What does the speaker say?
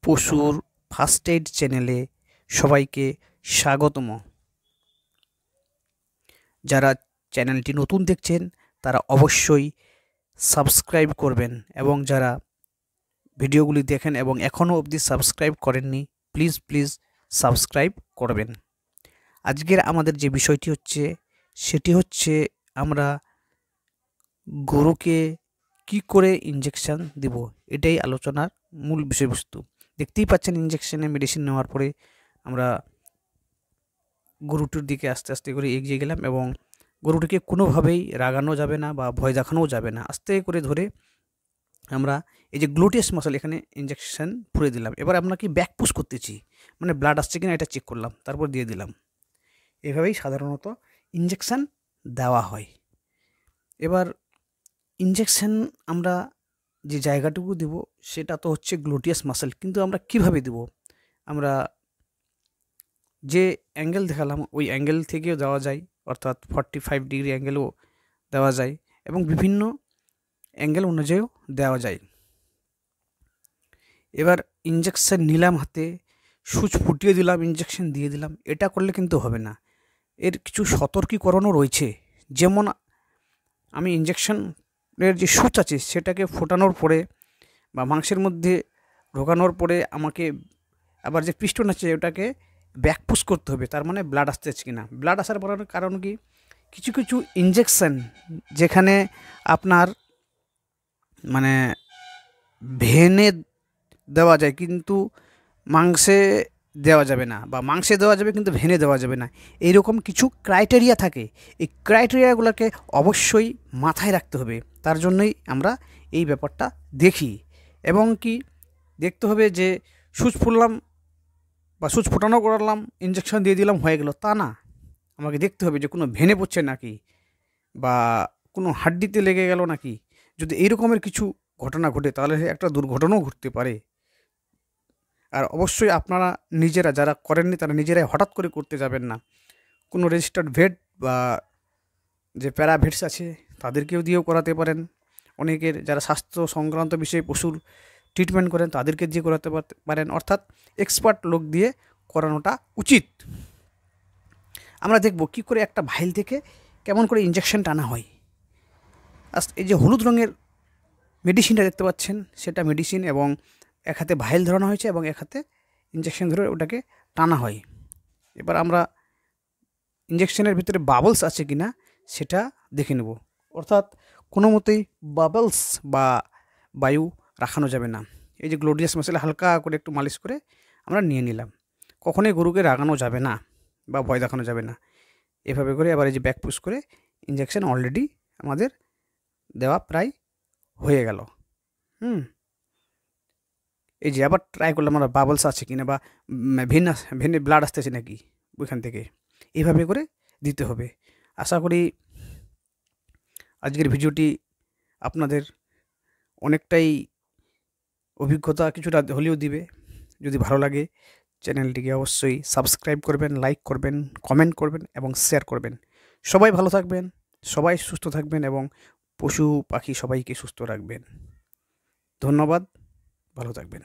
পশুর first aid চ্যানেলে সবাইকে স্বাগতম। যারা চ্যানেলটি নতুন দেখছেন তারা অবশ্যই সাবস্ক্রাইব করবেন, এবং যারা ভিডিওগুলি দেখেন এবং এখনও অবধি সাবস্ক্রাইব করেননি প্লিজ সাবস্ক্রাইব করবেন। আজকের আমাদের যে বিষয়টি হচ্ছে সেটি হচ্ছে আমরা গরুকে কি করে ইনজেকশন দিব, এটাই আলোচনার মূল বিষয়বস্তু। দেখতেই পাচ্ছেন ইনজেকশনে মেডিসিন নেওয়ার পরে আমরা গরুটির দিকে আস্তে আস্তে করে এগিয়ে গেলাম, এবং গরুটিকে কোনোভাবেই রাগানো যাবে না বা ভয় দেখানোও যাবে না। আস্তে করে ধরে আমরা এই যে গ্লুটিয়াস মাসল এখানে ইনজেকশন পুরে দিলাম। এবার আমরা কি ব্যাক পুশ করতেছি, মানে ব্লাড আসছে কিনা এটা চেক করলাম, তারপর দিয়ে দিলাম। এভাবেই সাধারণত ইনজেকশন দেওয়া হয়। এবার ইনজেকশন আমরা যে জায়গাটুকু দিব সেটা তো হচ্ছে গ্লুটিয়াস মাসল, কিন্তু আমরা কিভাবে দিব? আমরা যে অ্যাঙ্গেল দেখালাম ওই অ্যাঙ্গেল থেকেও দেওয়া যায়, অর্থাৎ 45 ডিগ্রি অ্যাঙ্গেলও দেওয়া যায়, এবং বিভিন্ন অ্যাঙ্গেল অনুযায়ীও দেওয়া যায়। এবার ইনজেকশন নিলাম হাতে, সুচ ফুটিয়ে দিলাম, ইনজেকশন দিয়ে দিলাম, এটা করলে কিন্তু হবে না। এর কিছু সতর্কীকরণও রয়েছে। যেমন আমি ইনজেকশনের যে সুচ আছে সেটাকে ফোটানোর পরে বা মাংসের মধ্যে ঢোকানোর পরে আমাকে আবার যে পিস্টন আছে ওটাকে ব্যাক পুশ করতে হবে, তার মানে ব্লাড আসতে হচ্ছে কিনা। ব্লাড আসার কারণ কি, কিছু কিছু ইনজেকশন যেখানে আপনার মানে ভেনে দেওয়া যায় কিন্তু মাংসে দেওয়া যাবে না, বা মাংসে দেওয়া যাবে কিন্তু ভেনে দেওয়া যাবে না, এইরকম কিছু ক্রাইটেরিয়া থাকে। এই ক্রাইটেরিয়াগুলোকে অবশ্যই মাথায় রাখতে হবে। তার জন্যই আমরা এই ব্যাপারটা দেখি, এবং কি দেখতে হবে যে সুচ ফুললাম বা সুচ ফোটানো করালাম, ইনজেকশন দিয়ে দিলাম, হয়ে গেল তা না। আমাকে দেখতে হবে যে কোনো ভেনে পড়ছে নাকি, বা কোনো হাড্ডিতে লেগে গেল নাকি। যদি এই রকমের কিছু ঘটনা ঘটে তাহলে একটা দুর্ঘটনাও ঘটতে পারে। আর অবশ্যই আপনারা নিজেরা যারা করেননি তারা নিজেরাই হঠাৎ করে করতে যাবেন না। কোনো রেজিস্টার্ড ভেট বা যে প্যারা ভেটস আছে তাদেরকেও দিয়েও করাতে পারেন। অনেকের যারা স্বাস্থ্য সংক্রান্ত বিষয়ে পশুর ট্রিটমেন্ট করেন তাদেরকে দিয়ে করাতে পারেন, অর্থাৎ এক্সপার্ট লোক দিয়ে করানোটা উচিত। আমরা দেখব কি করে একটা ভাইল থেকে কেমন করে ইনজেকশন টানা হয়। এই যে হলুদ রঙের মেডিসিনটা দেখতে পাচ্ছেন সেটা মেডিসিন, এবং এক হাতে ভাইল ধরানো হয়েছে এবং এক হাতে ইনজেকশন ধরে ওটাকে টানা হয়। এবার আমরা ইনজেকশনের ভিতরে বাবলস আছে কিনা সেটা দেখে নেব, অর্থাৎ কোনো মতেই বাবলস বা বায়ু রাখানো যাবে না। এই যে গ্লুটিয়াস মাসলে হালকা করে একটু মালিশ করে আমরা নিয়ে নিলাম। কখনোই গরুকে রাগানো যাবে না বা ভয় দেখানো যাবে না। এভাবে করে আবার এই যে ব্যাক পুশ করে ইনজেকশন অলরেডি আমাদের দেওয়া প্রায় হয়ে গেল। এই যে আবার ট্রাই করলাম আমরা বাবলস আছে কিনা, বা ভেনে ব্লাড আসতেছে নাকি ওইখান থেকে, এইভাবে করে দিতে হবে। আশা করি আজকের ভিডিওটি আপনাদের অনেকটাই অভিজ্ঞতা কিছুটা হলেও দিবে। যদি ভালো লাগে চ্যানেলটিকে অবশ্যই সাবস্ক্রাইব করবেন, লাইক করবেন, কমেন্ট করবেন এবং শেয়ার করবেন। সবাই ভালো থাকবেন, সবাই সুস্থ থাকবেন, এবং পশু পাখি সবাইকে সুস্থ রাখবেন। ধন্যবাদ, ভালো থাকবেন।